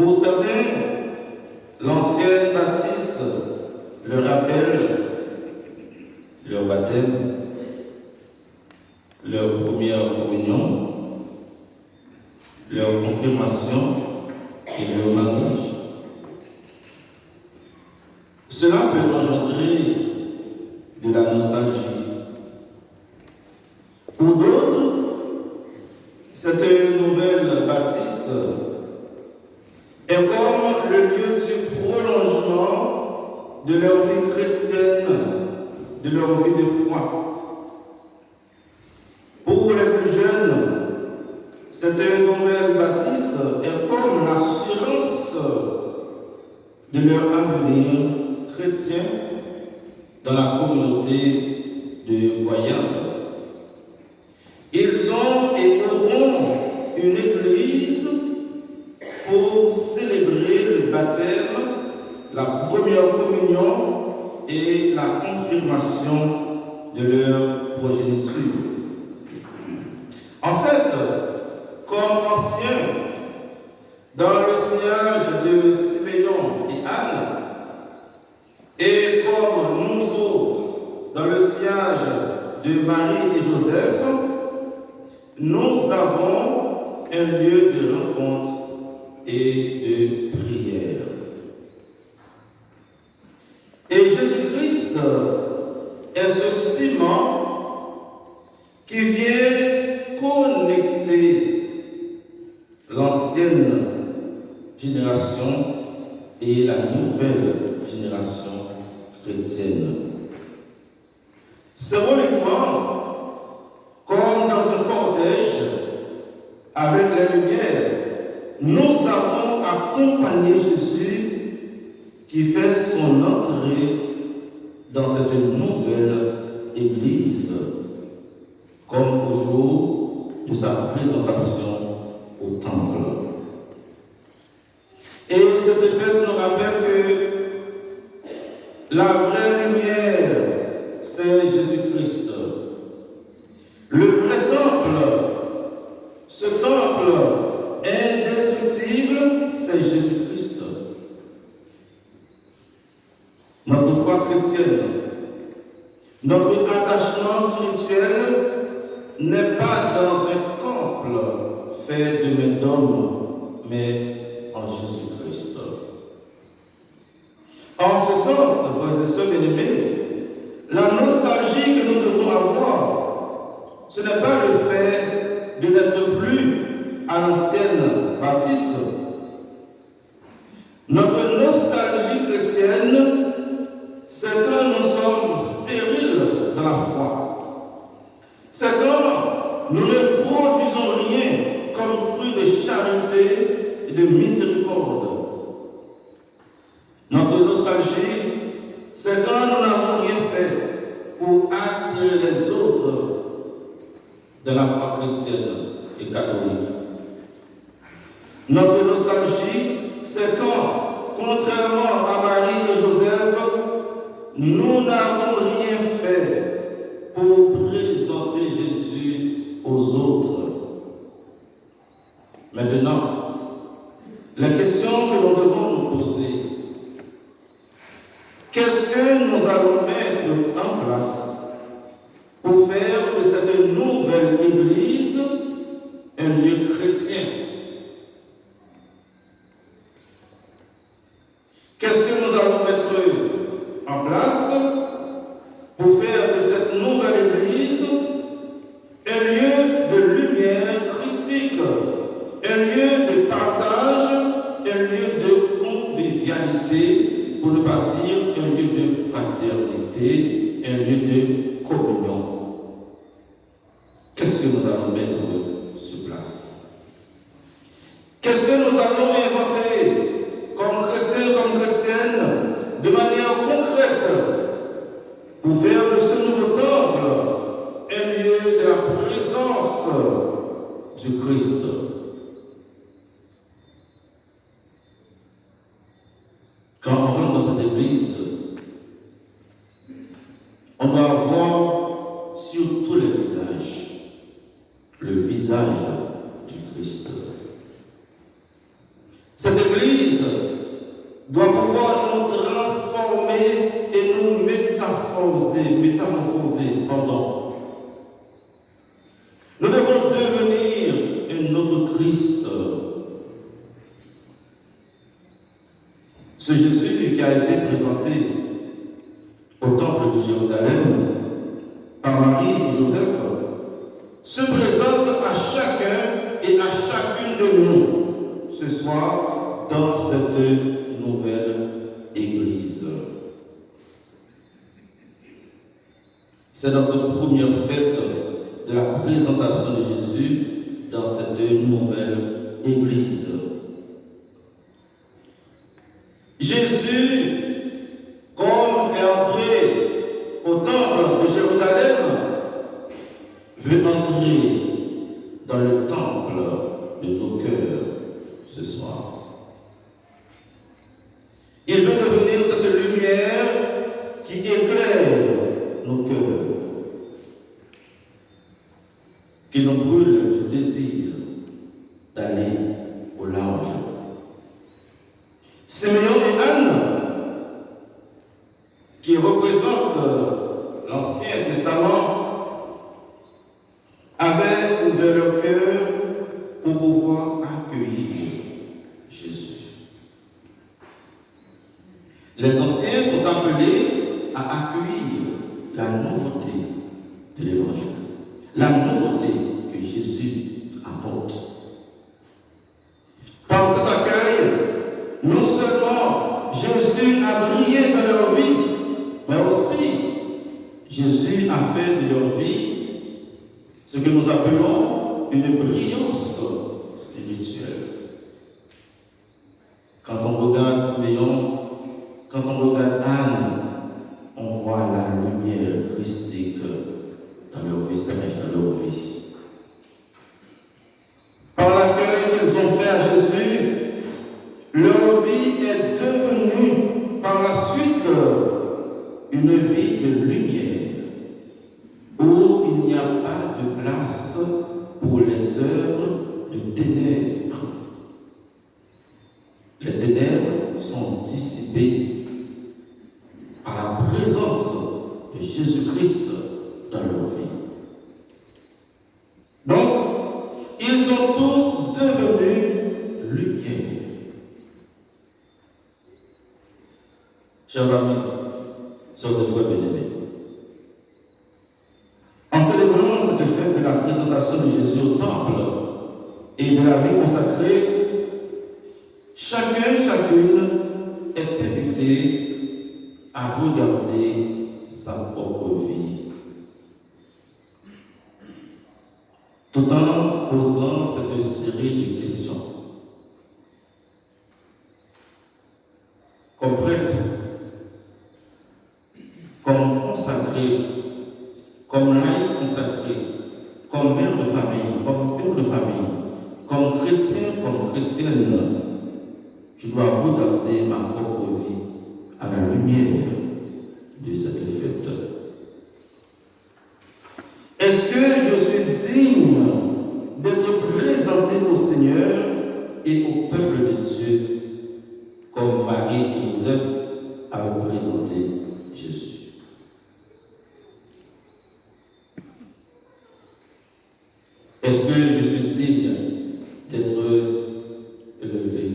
Pour certains, l'ancienne baptiste leur rappelle leur baptême, leur première communion, leur confirmation et leur mariage. Cela peut engendrer de la nostalgie. Pour d'autres, cette nouvelle baptiste est comme le lieu du prolongement de leur vie chrétienne, de leur vie de foi. Pour les plus jeunes, cette nouvelle baptiste est comme l'assurance de leur avenir chrétien dans la communauté de croyants. Ils ont et auront une église pour célébrer le baptême, la première communion et la confirmation de leur progéniture. En fait, comme anciens, dans le sillage de Siméon et Anne, et comme nous autres, dans le sillage de Marie et Joseph, nous avons un lieu de rencontre et de prière. Et Jésus-Christ est ce ciment qui vient connecter l'ancienne génération et la nouvelle génération chrétienne. Symboliquement, comme dans un cortège avec les lumières, nous avons accompagné Jésus qui fait son entrée dans cette nouvelle Église, comme au jour de sa présentation au Temple. Et cette fête nous rappelle que la vraie lumière, c'est Jésus-Christ. Le vrai temple, ce temple indestructible, c'est Jésus-Christ. Notre foi chrétienne, notre attachement spirituel n'est pas dans un temple fait de mains d'hommes, mais en Jésus-Christ. En ce sens, frères et sœurs bien-aimés, la nostalgie que nous devons avoir, ce n'est pas le fait de n'être plus à l'ancienne baptiste. Notre nostalgie chrétienne, c'est quand nous sommes stériles dans la foi. C'est quand nous ne produisons rien comme fruit de charité et de miséricorde. Notre nostalgie, c'est quand nous n'avons rien fait pour attirer les autres de la foi chrétienne et catholique. Notre nostalgie, c'est quand, contrairement à Marie et Joseph, nous n'avons rien fait pour présenter Jésus aux autres. Maintenant, la question que nous devons nous poser, qu'est-ce que nous allons mettre en place pour faire de cette nouvelle Église un lieu chrétien? Qu'est-ce que nous allons mettre en place pour faire de cette nouvelle Église un lieu de lumière christique, un lieu de partage, un lieu de convivialité, pour ne pas dire un lieu de fraternité, un lieu de communion? Qu'est-ce que nous allons mettre sur place? Qu'est-ce que nous allons inventer comme chrétiens, comme chrétiennes, de manière concrète, pour faire de ce nouveau temple un lieu de la présence du Christ? Quand on rentre dans cette église, on doit voir sur tous les visages le visage du Christ. Cette église doit pouvoir nous transformer et nous métamorphoser. Nous devons devenir un autre Christ. Ce Jésus qui a été présenté au temple de Jérusalem par Marie et Joseph se présente à chacun et à chacune de nous ce soir dans cette nouvelle Église. C'est notre première fête de la présentation de Jésus dans cette nouvelle Église. Jésus, comme est entré au temple de Jérusalem, veut entrer dans le temple de nos cœurs ce soir. Il veut devenir cette lumière qui éclaire nos cœurs, qui nous brûle du désir d'aller au large. Simeon et Anne, qui représentent l'Ancien Testament, avaient ouvert leur cœur pour pouvoir accueillir Jésus. Les anciens sont appelés à accueillir la nouveauté de l'Évangile, la nouveauté que Jésus apporte. Par cet accueil, non seulement Jésus a brillé dans leur vie, mais aussi Jésus a fait de leur vie ce que nous appelons une brillance spirituelle. Quand on regarde Simeon, quand on regarde Anne, on voit la lumière christique dans leur visage, dans leur vie. Par l'accueil qu'ils ont fait à Jésus, leur vie est devenue par la suite une vie de lumière, où il n'y a pas de place pour les œuvres de ténèbres. Les ténèbres sont dissipées par la présence de Jésus-Christ dans leur vie. Donc, ils sont tous devenus lumière. Chers amis, sœurs et frères bien-aimés, en célébrant cette fête de la présentation de Jésus au temple et de la vie consacrée, chacune est invité à regarder sa propre vie, tout en posant cette série de questions. Comme prêtre, comme consacré, comme laïc consacré, comme mère de famille, comme père de famille, comme chrétien, comme chrétienne, je dois regarder ma propre vie à la lumière de cette fête. Est-ce que je suis digne d'être présenté au Seigneur et au peuple de Dieu comme Marie et Joseph avaient présenté Jésus? Est-ce que je suis digne d'être élevé?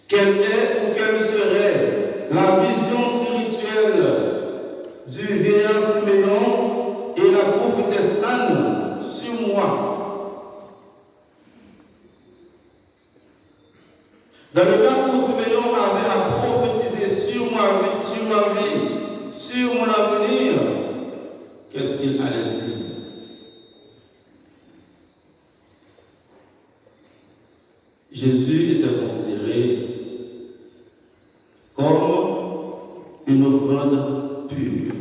Quelle est ou quelle serait la vision spirituelle du vieillard Simeon et la prophétesse Anne sur moi? Dans le cas où Simeon avait à prophétiser sur ma vie, sur mon avenir, qu'est-ce qu'il allait dire? Jésus était considéré comme une offrande pure,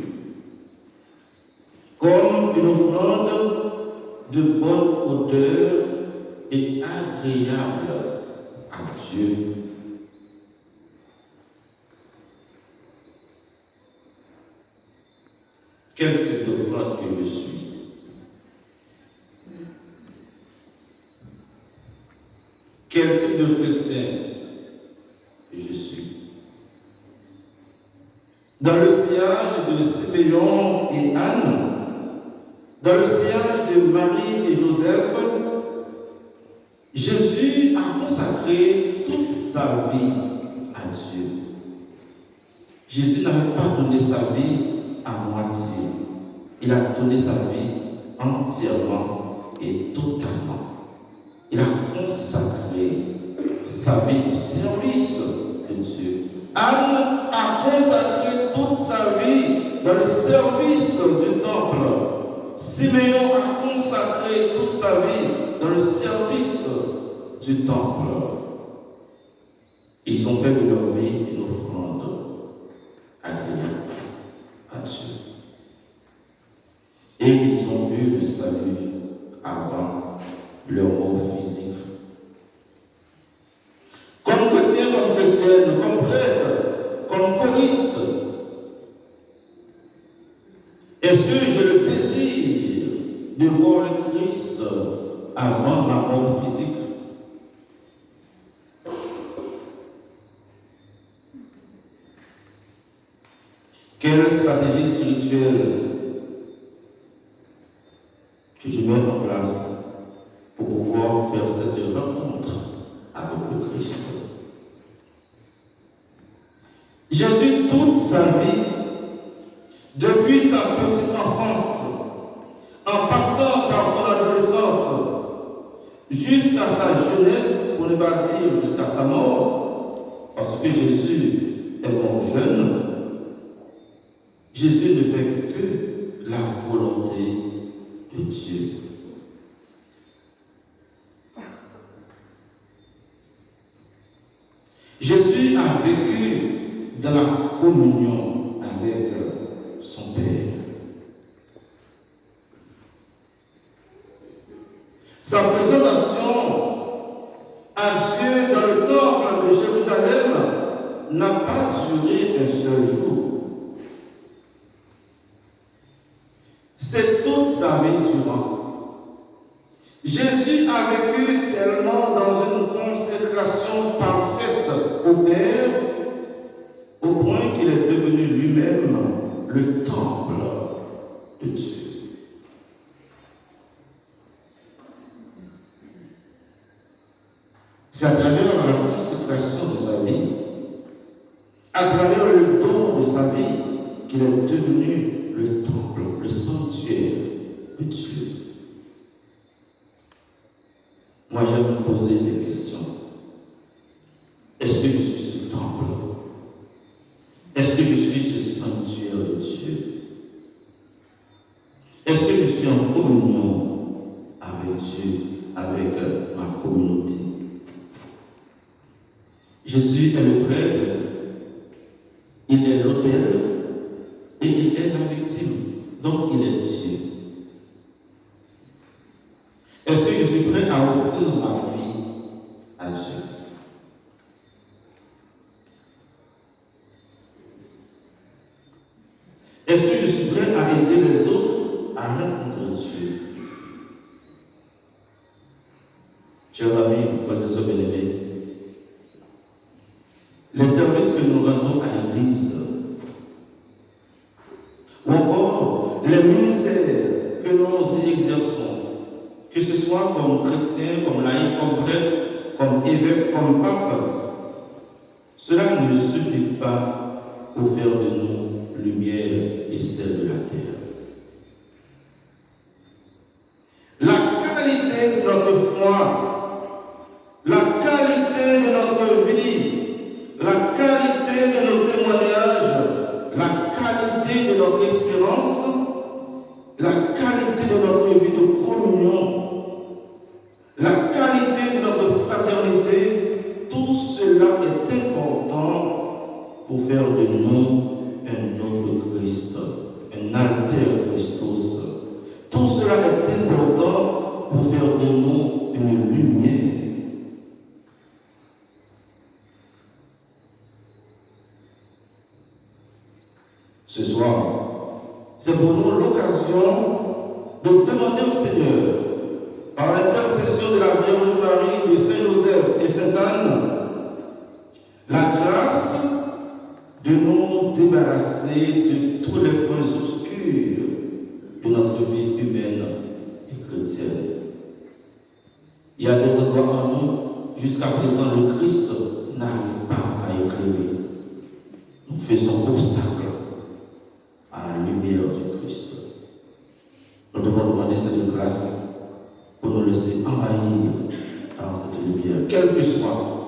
comme une offrande de bonne odeur et agréable à Dieu. Quel type d'offrande que je suis? Quel type de chrétien je suis? Dans le sillage de Siméon et Anne, dans le sillage de Marie et Joseph, Jésus a consacré toute sa vie à Dieu. Jésus n'avait pas donné sa vie à moitié. Il a donné sa vie entièrement et totalement. Il a consacré sa vie au service de Dieu. Anne a consacré toute sa vie dans le service du temple. Siméon a consacré toute sa vie dans le service du temple. Ils ont fait de leur vie une offrande agréable à Dieu. Et ils ont vu le salut avant leur mort physique. Comme chrétien, comme chrétienne, comme prêtre, comme choriste, est-ce que j'ai le désir de voir le Christ avant ma mort physique? Quelle stratégie spirituelle que je mets en place pour pouvoir faire cette rencontre avec le Christ? Jésus, toute sa vie, depuis sa petite enfance, en passant par son adolescence, jusqu'à sa jeunesse, pour ne pas dire jusqu'à sa mort, parce que Jésus est mort jeune, Jésus ne fait que la volonté de Dieu. Jésus a vécu dans la communion avec son Père. Sa présentation à Dieu dans le temple de Jérusalem n'a pas duré un seul jour. C'est toute sa vie durant. Jésus a vécu tellement dans une consécration parfaite au Père, au point qu'il est devenu lui-même le temple de Dieu. C'est à travers la consécration de sa vie, à travers le don de sa vie, qu'il est devenu le temple, le sanctuaire de Dieu. Moi, je vais me poser des questions. Est-ce que je suis ce temple? Est-ce que je suis ce sanctuaire de Dieu? Est-ce que je suis en communion avec Dieu, avec ma communauté? Jésus est le prêtre, il est l'autel et il est la victime. Donc il est Dieu. Est-ce que je suis prêt à offrir ma vie à Dieu? Est-ce que je suis prêt à aider les autres à rencontrer Dieu? Chers amis, frères et sœurs bien-aimés, les services que nous rendons à l'Église, ou encore les ministères que nous y exerçons, que ce soit comme chrétien, comme laïc, comme prêtre, comme évêque, comme pape, cela ne suffit pas pour faire de nous lumière et sel de la terre. La qualité de notre foi, la qualité de notre vie, la qualité de nos témoignages, la qualité de notre espérance, la qualité de notre vie de communion, la qualité de notre fraternité, tout cela est important pour faire de nous un autre Christ, un alter Christus. Tout cela est important pour faire de nous une lumière. Ce soir, c'est pour nous l'occasion de demander au Seigneur, par l'intercession de la Vierge Marie, de Saint Joseph et de tous les points obscurs de notre vie humaine et chrétienne. Il y a des endroits en nous, jusqu'à présent, le Christ n'arrive pas à éclairer. Nous faisons obstacle à la lumière du Christ. Nous devons demander cette grâce pour nous laisser envahir par cette lumière, quel que soit